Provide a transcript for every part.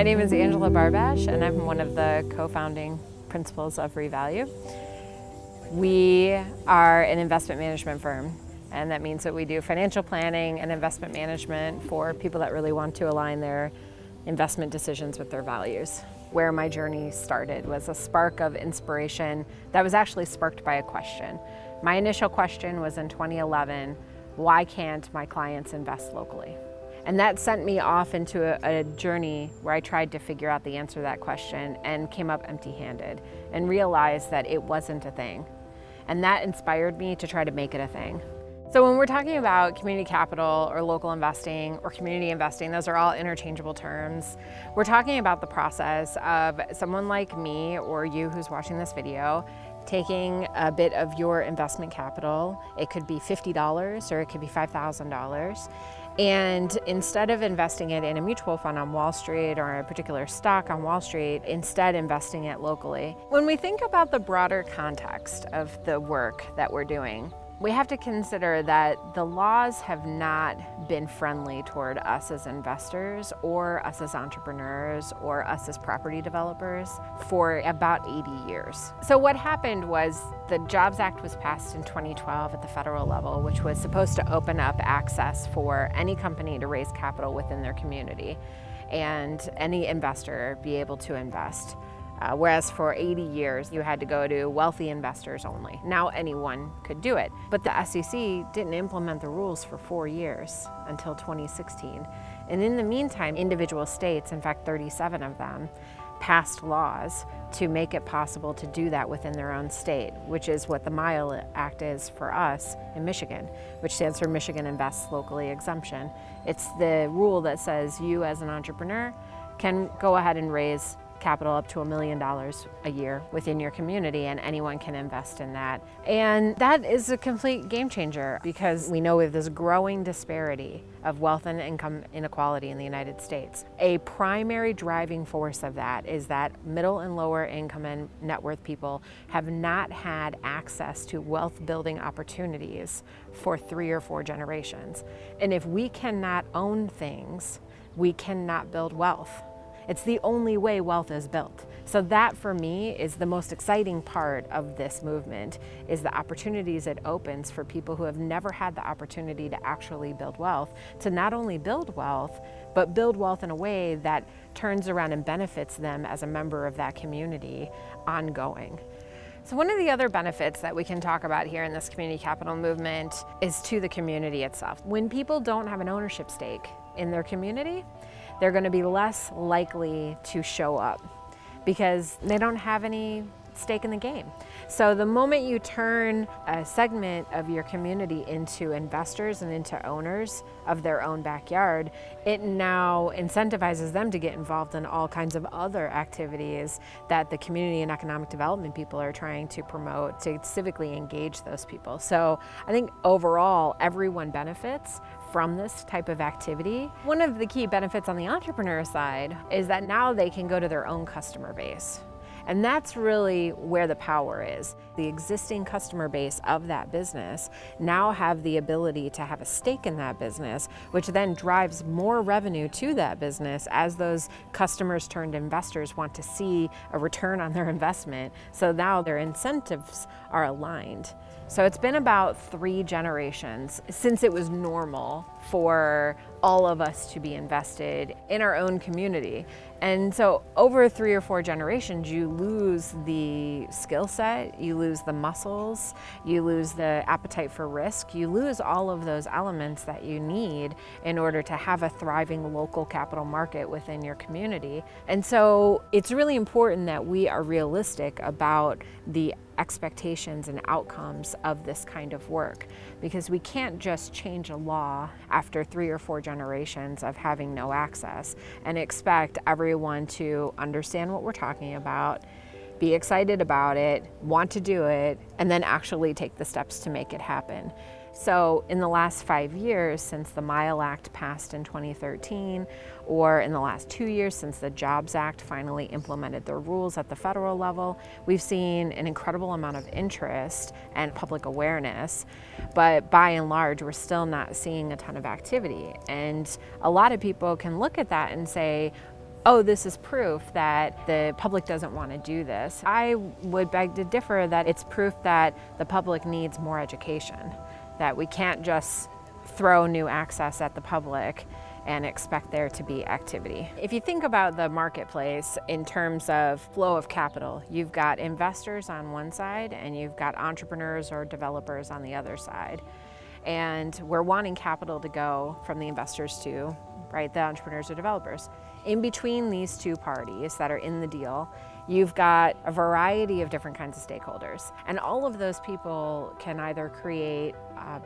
My name is Barbash, and I'm one of the co-founding principals of Revalue. We are an investment management firm, and that means that we do financial planning and investment management for people that really want to align their investment decisions with their values. Where my journey started was a spark of inspiration that was actually sparked by a question. My initial question was in 2011, why can't my clients invest locally? And that sent me off into a journey where I tried to figure out the answer to that question and came up empty-handed and realized that it wasn't a thing. And that inspired me to try to make it a thing. So when we're talking about community capital or local investing or community investing, those are all interchangeable terms. We're talking about the process of someone like me or you who's watching this video taking a bit of your investment capital. It could be $50 or it could be $5,000. And instead of investing it in a mutual fund on Wall Street or a particular stock on Wall Street, instead investing it locally. When we think about the broader context of the work that we're doing, we have to consider that the laws have not been friendly toward us as investors or us as entrepreneurs or us as property developers for about 80 years. So what happened was the Jobs Act was passed in 2012 at the federal level, which was supposed to open up access for any company to raise capital within their community and any investor be able to invest. Whereas for 80 years, you had to go to wealthy investors only. Now anyone could do it. But the SEC didn't implement the rules for 4 years until 2016. And in the meantime, individual states, in fact 37 of them, passed laws to make it possible to do that within their own state, which is what the MILE Act is for us in Michigan, which stands for Michigan Invests Locally Exemption. It's the rule that says you as an entrepreneur can go ahead and raise capital up to $1 million a year within your community, and anyone can invest in that. And that is a complete game changer because we know we have this growing disparity of wealth and income inequality in the United States. A primary driving force of that is that middle and lower income and net worth people have not had access to wealth building opportunities for 3 or 4 generations. And if we cannot own things, we cannot build wealth. It's the only way wealth is built. So that for me is the most exciting part of this movement, is the opportunities it opens for people who have never had the opportunity to actually build wealth, to not only build wealth, but build wealth in a way that turns around and benefits them as a member of that community ongoing. So one of the other benefits that we can talk about here in this community capital movement is to the community itself. When people don't have an ownership stake in their community, they're going to be less likely to show up because they don't have any stake in the game. So the moment you turn a segment of your community into investors and into owners of their own backyard, it now incentivizes them to get involved in all kinds of other activities that the community and economic development people are trying to promote, to civically engage those people. So I think overall, everyone benefits from this type of activity. One of the key benefits on the entrepreneur side is that now they can go to their own customer base. And that's really where the power is. The existing customer base of that business now have the ability to have a stake in that business, which then drives more revenue to that business as those customers turned investors want to see a return on their investment. So now their incentives are aligned. So it's been about 3 generations since it was normal for all of us to be invested in our own community. And so over 3 or 4 generations, you lose the skill set, you lose the muscles, you lose the appetite for risk, you lose all of those elements that you need in order to have a thriving local capital market within your community. And so it's really important that we are realistic about the expectations and outcomes of this kind of work, because we can't just change a law after 3 or 4 generations of having no access and expect everyone to understand what we're talking about, be excited about it, want to do it, and then actually take the steps to make it happen. So in the last 5 years since the MILE Act passed in 2013, or in the last 2 years since the Jobs Act finally implemented their rules at the federal level, we've seen an incredible amount of interest and public awareness, but by and large, we're still not seeing a ton of activity. And a lot of people can look at that and say, oh, this is proof that the public doesn't want to do this. I would beg to differ that it's proof that the public needs more education, that we can't just throw new access at the public and expect there to be activity. If you think about the marketplace in terms of flow of capital, you've got investors on one side and you've got entrepreneurs or developers on the other side. And we're wanting capital to go from the investors to, right, the entrepreneurs or developers. In between these two parties that are in the deal, you've got a variety of different kinds of stakeholders. And all of those people can either create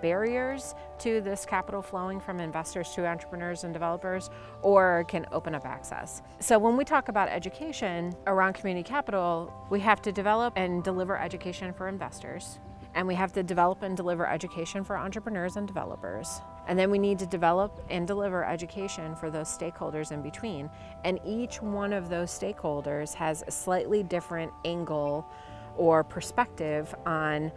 barriers to this capital flowing from investors to entrepreneurs and developers, or can open up access. So when we talk about education around community capital, we have to develop and deliver education for investors. And we have to develop and deliver education for entrepreneurs and developers. And then we need to develop and deliver education for those stakeholders in between. And each one of those stakeholders has a slightly different angle or perspective on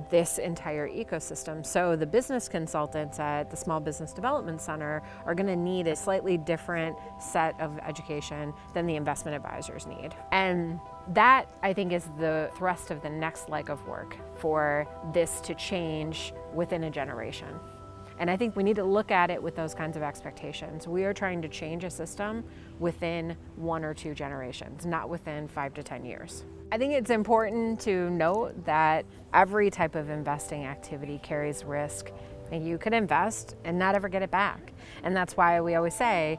this entire ecosystem. So the business consultants at the Small Business Development Center are going to need a slightly different set of education than the investment advisors need. And that, I think, is the thrust of the next leg of work for this to change within a generation. And I think we need to look at it with those kinds of expectations. We are trying to change a system within 1 or 2 generations, not within 5 to 10 years. I think it's important to note that every type of investing activity carries risk. And you could invest and not ever get it back. And that's why we always say,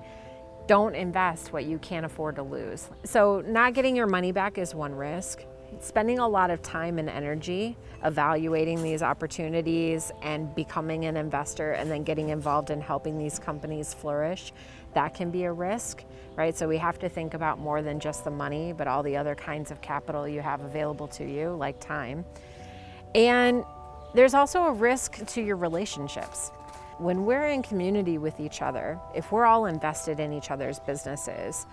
don't invest what you can't afford to lose. So not getting your money back is one risk. Spending a lot of time and energy evaluating these opportunities and becoming an investor and then getting involved in helping these companies flourish, that can be a risk, right? So we have to think about more than just the money, but all the other kinds of capital you have available to you, like time. And there's also a risk to your relationships. When we're in community with each other, if we're all invested in each other's businesses,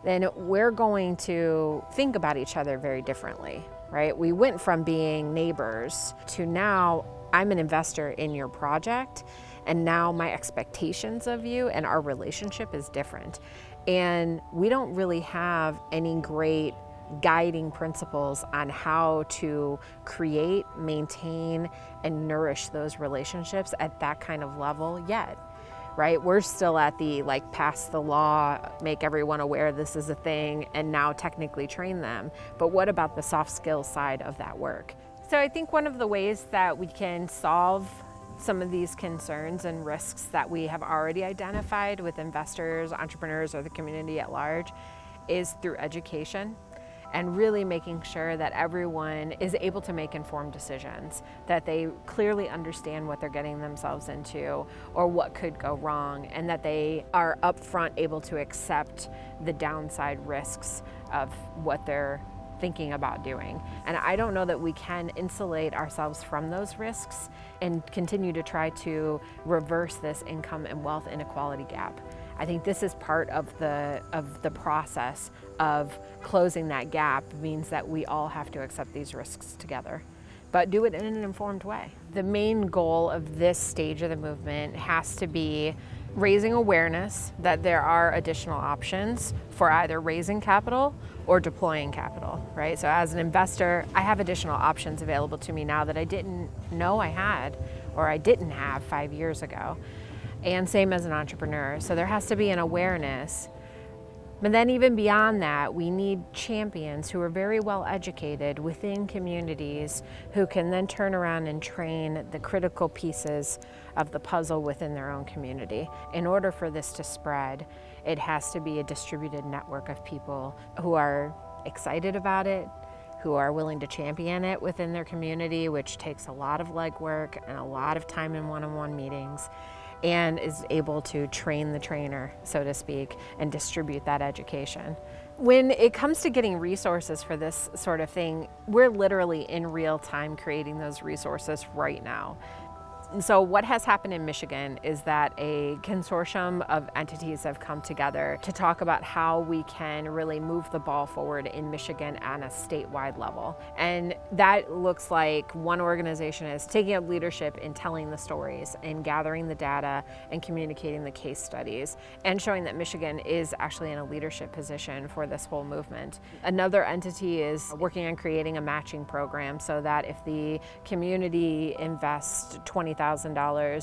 then we're going to think about each other very differently, right? We went from being neighbors to now I'm an investor in your project, and now my expectations of you and our relationship is different. And we don't really have any great guiding principles on how to create, maintain, and nourish those relationships at that kind of level yet. Right? We're still at the pass the law, make everyone aware this is a thing, and now technically train them. But what about the soft skills side of that work? So I think one of the ways that we can solve some of these concerns and risks that we have already identified with investors, entrepreneurs, or the community at large is through education. And really making sure that everyone is able to make informed decisions, that they clearly understand what they're getting themselves into or what could go wrong, and that they are upfront able to accept the downside risks of what they're thinking about doing. And I don't know that we can insulate ourselves from those risks and continue to try to reverse this income and wealth inequality gap. I think this is part of the process of closing that gap. Means that we all have to accept these risks together, but do it in an informed way. The main goal of this stage of the movement has to be raising awareness that there are additional options for either raising capital or deploying capital, right? So as an investor, I have additional options available to me now that I didn't know I had or I didn't have 5 years ago. And same as an entrepreneur. So there has to be an awareness. But then even beyond that, we need champions who are very well educated within communities who can then turn around and train the critical pieces of the puzzle within their own community. In order for this to spread, it has to be a distributed network of people who are excited about it, who are willing to champion it within their community, which takes a lot of legwork and a lot of time in one-on-one meetings, and is able to train the trainer, so to speak, and distribute that education. When it comes to getting resources for this sort of thing, we're literally in real time creating those resources right now. So what has happened in Michigan is that a consortium of entities have come together to talk about how we can really move the ball forward in Michigan on a statewide level. And that looks like one organization is taking up leadership in telling the stories and gathering the data and communicating the case studies and showing that Michigan is actually in a leadership position for this whole movement. Another entity is working on creating a matching program so that if the community invests $20,000,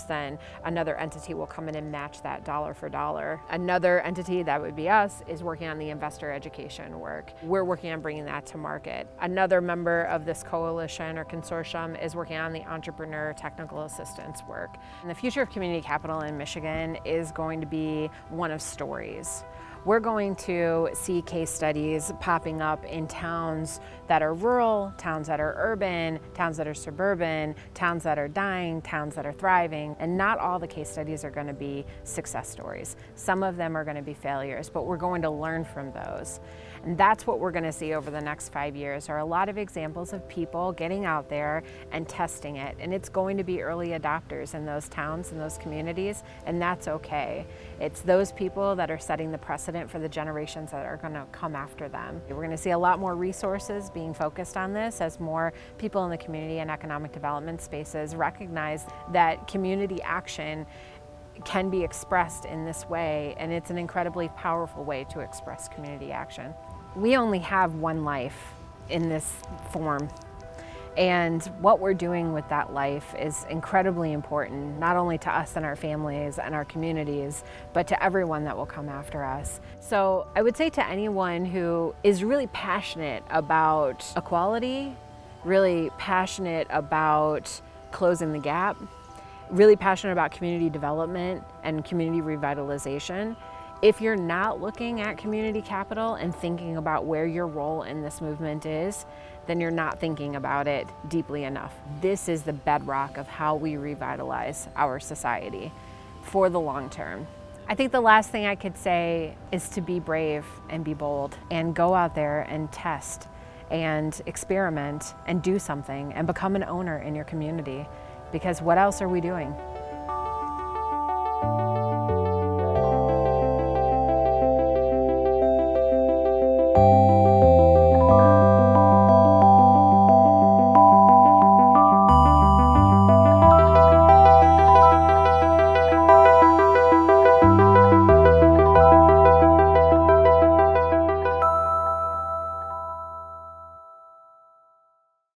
then another entity will come in and match that dollar for dollar. Another entity, that would be us, is working on the investor education work. We're working on bringing that to market. Another member of this coalition or consortium is working on the entrepreneur technical assistance work. And the future of community capital in Michigan is going to be one of stories. We're going to see case studies popping up in towns that are rural, towns that are urban, towns that are suburban, towns that are dying, towns that are thriving, and not all the case studies are going to be success stories. Some of them are going to be failures, but we're going to learn from those. And that's what we're going to see over the next 5 years, are a lot of examples of people getting out there and testing it. And it's going to be early adopters in those towns and those communities, and that's okay. It's those people that are setting the precedent for the generations that are going to come after them. We're going to see a lot more resources being focused on this as more people in the community and economic development spaces recognize that community action can be expressed in this way, and it's an incredibly powerful way to express community action. We only have one life in this form, and what we're doing with that life is incredibly important, not only to us and our families and our communities, but to everyone that will come after us. So I would say to anyone who is really passionate about equality, really passionate about closing the gap, really passionate about community development and community revitalization, if you're not looking at community capital and thinking about where your role in this movement is, then you're not thinking about it deeply enough. This is the bedrock of how we revitalize our society for the long term. I think the last thing I could say is to be brave and be bold and go out there and test and experiment and do something and become an owner in your community, because what else are we doing?